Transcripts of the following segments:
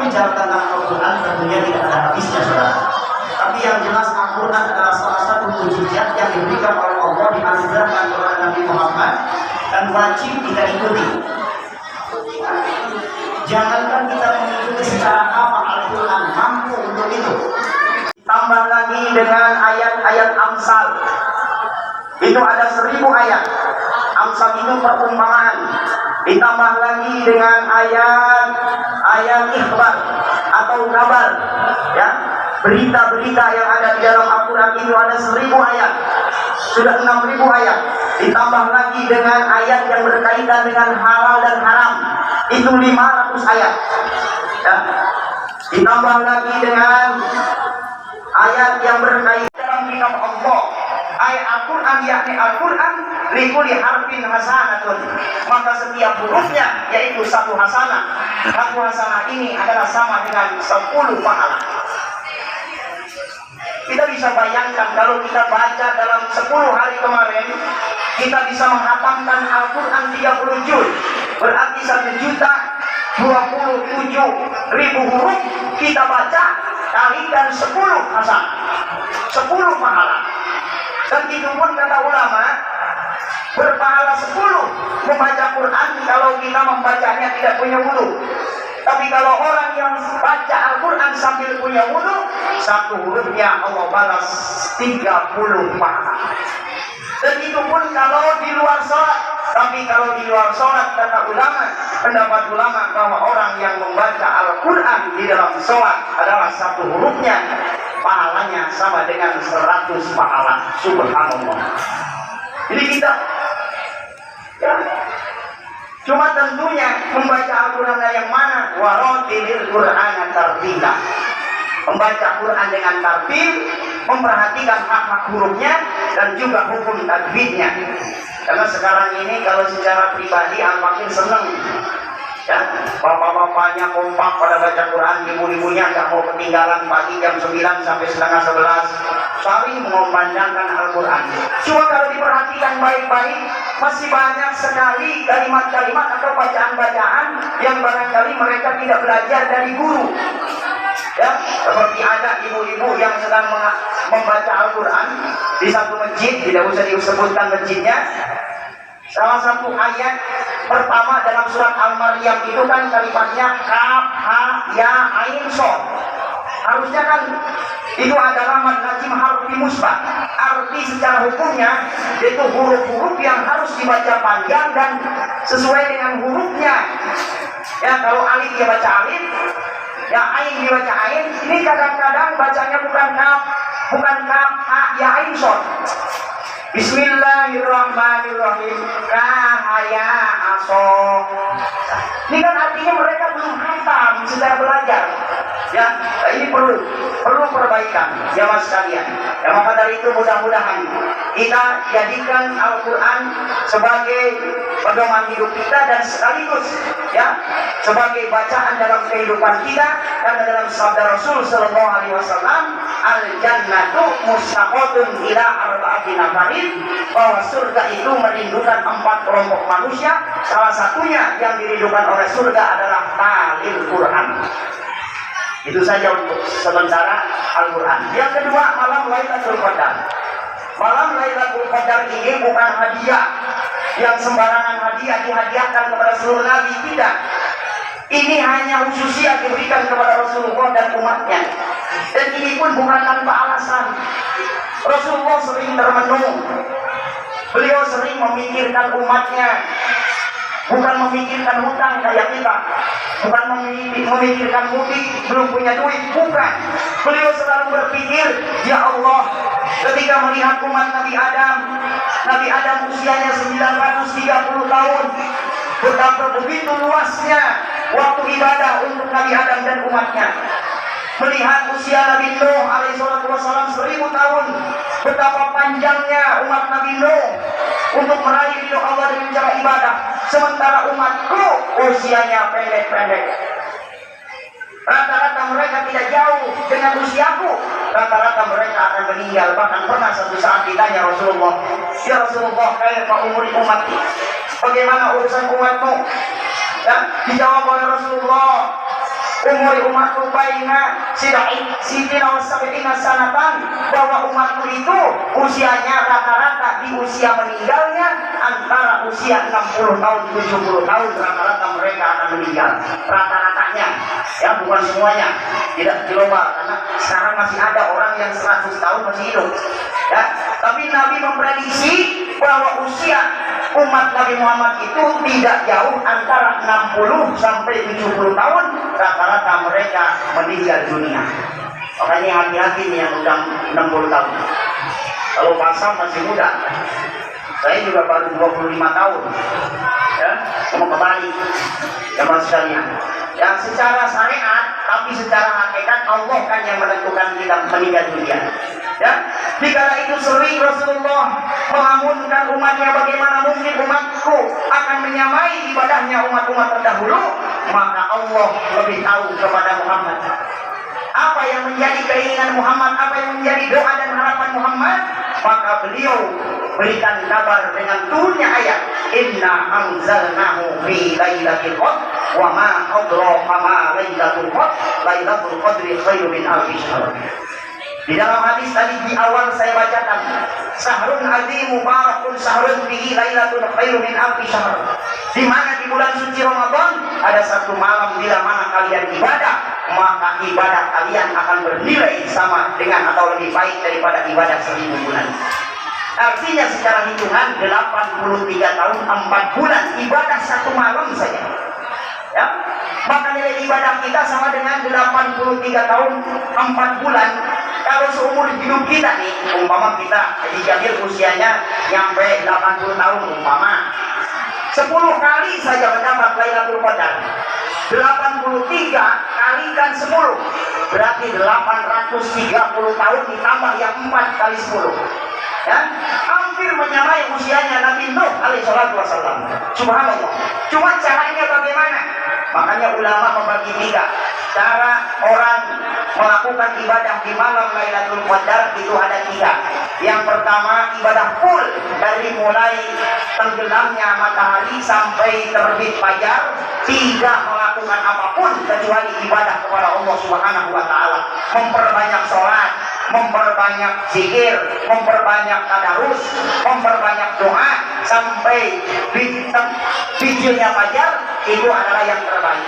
bicara tentang Al-Quran tentunya tidak ada habisnya, saudara. Tapi yang jelas Al-Quran adalah salah satu mukjizat yang diberikan oleh Allah, dianugerahkan kepada Nabi Muhammad dan wajib kita ikuti. Jangankan kita mengikuti secara hafal, Al-Quran mampu untuk itu. Tambah lagi dengan ayat-ayat Amsal. Itu ada 1000 ayat. Amsal itu perumpamaan. Ditambah lagi dengan ayat ikhbar atau kabar, ya, berita-berita yang ada di dalam Al-Quran itu ada 1000 ayat. Sudah 6000 ayat. Ditambah lagi dengan ayat yang berkaitan dengan halal dan haram, itu 500 ayat, ya. Ditambah lagi dengan ayat yang berkaitan dalam kitab Allah, ayat Al-Quran, yakni Al-Quran likuli harfin hasanatun, maka setiap hurufnya yaitu satu hasanah. Satu hasanah ini adalah sama dengan 10 pahala. Kita bisa bayangkan kalau kita baca dalam 10 hari kemarin, kita bisa menghatamkan Al-Quran 30 juz, berarti 1.027.000 huruf kita baca, kalikan 10 hasanah, 10 pahala. Dan itu pun kata ulama, berpahala 10 membaca Quran kalau kita membacanya tidak punya wudu. Tapi kalau orang yang baca Al-Quran sambil punya wudu, satu hurufnya Allah balas 30 pahala. Dan itu pun kalau di luar sholat. Tapi kalau di luar sholat, kata ulama, pendapat ulama bahwa orang yang membaca Al-Quran di dalam sholat adalah satu hurufnya, pahalanya sama dengan 100 pahala. Subhanallah. Jadi kita, ya, cuma tentunya membaca Al-Quran yang mana? Warotilil Qur'ana tartila. Membaca Quran dengan tartil, memperhatikan hak-hak hurufnya dan juga hukum tajwidnya. Karena sekarang ini kalau secara pribadi makin seneng, ya, bapak-bapaknya kompak pada baca Quran, ibu-ibunya nggak mau ketinggalan pagi jam 9 sampai setengah 11, saling mengumandangkan Al-Quran. Cuma kalau diperhatikan baik-baik, masih banyak sekali kalimat-kalimat atau bacaan-bacaan yang barangkali mereka tidak belajar dari guru. Ya, seperti ada ibu-ibu yang sedang membaca Al-Quran di satu masjid, tidak usah disebutkan masjidnya. Salah satu ayat pertama dalam surat Al-Maryam itu kan kalimatnya kaf, ha, ya, ain, shad. Harusnya kan itu adalah mad lazim harfi musbah. Arti secara hukumnya itu huruf-huruf yang harus dibaca panjang dan sesuai dengan hurufnya. Ya, kalau alif dia baca alif, ya ain dibaca ain. Ini kadang-kadang bacanya bukan kaf, ha, ya, ain, shad. Bismillahirrahmanirrahim. Kahaya aso. Ini kan artinya mereka belum hafal secara belajar. Ya, ini perlu perbaikan, jamaah sekalian. Ya, maka dari itu mudah-mudahan kita jadikan Al-Quran sebagai pedoman hidup kita dan sekaligus, ya, sebagai bacaan dalam kehidupan kita. Karena dalam sabda Rasul Sallallahu Alaihi Wasallam, al-jannatu mustaqotun ila arba'ati nafarin, bahwa surga itu merindukan 4 kelompok manusia. Salah satunya yang dirindukan oleh surga adalah talil Quran. Itu saja untuk sementara Al-Quran. Yang kedua, malam Lailatul Qadar. Malam Lailatul Qadar ini bukan hadiah yang sembarangan hadiah dihadiahkan kepada seluruh nabi, tidak. Ini hanya khususnya diberikan kepada Rasulullah dan umatnya. Dan ini pun bukan tanpa alasan. Rasulullah sering termenung. Beliau sering memikirkan umatnya, bukan memikirkan hutang kayak kita, bukan memikirkan mudik belum punya duit, bukan. Beliau selalu berpikir, ya Allah, ketika melihat umat Nabi Adam usianya 930 tahun, betapa begitu luasnya waktu ibadah untuk Nabi Adam dan umatnya. Melihat usia Nabi Nuh alaihissalam 1000 tahun, betapa panjangnya umat Nabi Nuh untuk meraih ridho Allah dengan cara ibadah, sementara umatku usianya pendek-pendek. Rata-rata mereka tidak jauh dengan usiaku, rata-rata mereka akan meninggal. Bahkan pernah satu saat ditanya Rasulullah, ya Rasulullah, kaifa umri ummati, bagaimana urusan umatmu? Ya, dijawab oleh Rasulullah, umur umatku baina sitina wa sab'ina sanatan, bahwa umatku itu usianya rata-rata di usia meninggalnya antara usia 60 tahun 70 tahun, rata-rata mereka akan meninggal, rata-ratanya ya, bukan semuanya, tidak global, karena sekarang masih ada orang yang 100 tahun masih hidup ya. Tapi Nabi memprediksi bahwa usia umat Nabi Muhammad itu tidak jauh antara 60 sampai 70 tahun, rata-rata mereka meninggal dunia. Makanya hati-hati nih yang udah 60 tahun. Kalau pasang masih muda, saya juga baru 25 tahun ya, mau kembali zaman sekalian. Yang secara syariat, tapi secara hakikat Allah kan yang menentukan kita meninggal dunia ya. Dikala itu sering Rasulullah mengamunkan umatnya, bagaimana mungkin umatku akan menyamai ibadahnya umat-umat terdahulu, maka Allah lebih tahu kepada Muhammad apa yang menjadi keinginan Muhammad, apa yang menjadi doa dan harapan Muhammad, maka beliau berikan kabar dengan turunnya ayat inna anzalnahu fi lailatul qadr wa ma adraka ma lailatul qadr lailatul qadri khairum min alfi syahr. Di dalam hadis tadi di awal saya bacakan, syahrun azim mubarakun syahrun bihi lailatul khairum min alfi syahr. Di mana di bulan suci Ramadan ada satu malam bila mana kalian ibadah, maka ibadah kalian akan bernilai sama dengan atau lebih baik daripada ibadah 1000 bulan. Artinya secara hitungan 83 tahun 4 bulan ibadah satu malam saja ya. Maka nilai ibadah kita sama dengan 83 tahun 4 bulan. Kalau seumur hidup kita nih, umpama kita dijamin usianya nyampe 80 tahun umpama, 10 kali saja mendapat Lailatul Qadar, 83 kalikan 10 berarti 830 tahun ditambah yang 4 kali 10 ya, hampir menyamai usianya Nabi Nuh alaihi salatu wasallam. Subhanallah. Cuma caranya bagaimana? Makanya ulama membagi 3 cara orang melakukan ibadah di malam Lailatul Qadar. Itu ada 3. Yang pertama, ibadah full dari mulai tenggelamnya matahari sampai terbit fajar, tidak melakukan apapun kecuali ibadah kepada Allah Subhanahu wa taala, memperbanyak sholat, memperbanyak zikir, memperbanyak tadarus, memperbanyak doa sampai bijilnya fajar. Itu adalah yang terbaik.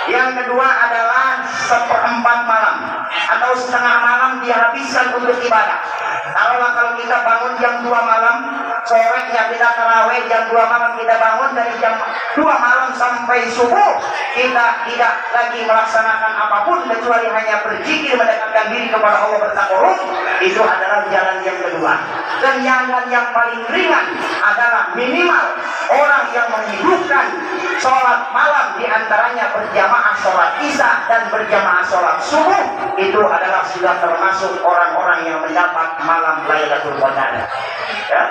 Yang kedua adalah 1/4 malam atau setengah malam dihabiskan untuk ibadah. Kalau kita bangun jam 2 malam, sorenya kita tarawih jam 2 malam, kita bangun dari jam 2 malam sampai subuh, kita tidak lagi melaksanakan apapun kecuali hanya berzikir, mendekatkan diri kepada Allah, bertakarruf. Itu adalah jalan yang kedua. Dan jalan yang paling ringan adalah minimal orang yang menghidupkan sholat malam, diantaranya berjamaah sholat isya dan berjamaah sholat subuh, itu adalah sudah termasuk orang-orang yang mendapat malam Lailatul Qadar ya.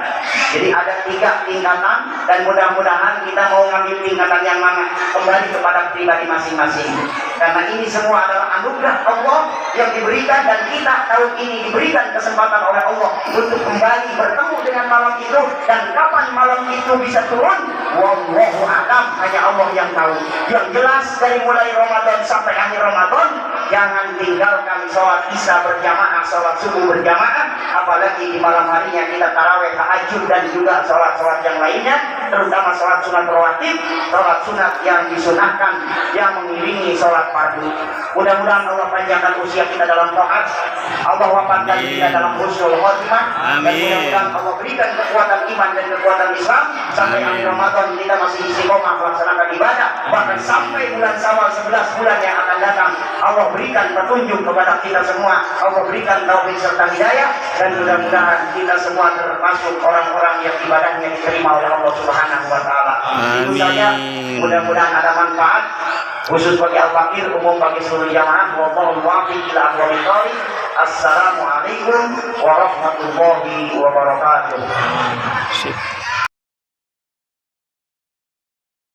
Jadi ada 3 tingkatan, dan mudah-mudahan kita mau ngambil tingkatan yang mana, kembali kepada pribadi masing-masing, karena ini semua adalah anugerah Allah yang diberikan, dan kita tahun ini diberikan kesempatan oleh Allah untuk kembali bertemu dengan malam itu. Dan kapan malam itu bisa turun, wallahu a'lam, hanya Allah yang tahu. Yang jelas dari mulai Ramadan sampai akhir Ramadan, jangan tinggalkan sholat isya berjamaah, sholat subuh berjamaah, apalagi di malam harinya kita tarawih, tahajud, dan juga sholat-sholat yang lainnya, terutama sholat sunat rawatib, sholat sunat yang disunahkan yang mengiringi sholat fardu. Mudah-mudahan Allah panjangkan usia kita dalam taat, Allah wafatkan kita dalam husnul khotimah, dan mudah-mudahan Allah berikan kekuatan iman dan kekuatan Islam sampai akhir Ramadan kita masih istiqomah melaksanakan ibadah, bahkan sampai bulan Syawal 11 bulan yang akan datang. Allah berikan petunjuk kepada kita semua, Allah berikan taufik serta hidayah, dan mudah-mudahan kita semua termasuk orang-orang yang ibadahnya diterima oleh Allah Subhanahu wa taala. Itu saja, mudah-mudahan ada manfaat khusus bagi al-fakir, umum bagi seluruh jamaah. Wallahu muwaffiq ila aqwamit thoriq. Assalamualaikum warahmatullahi wabarakatuh.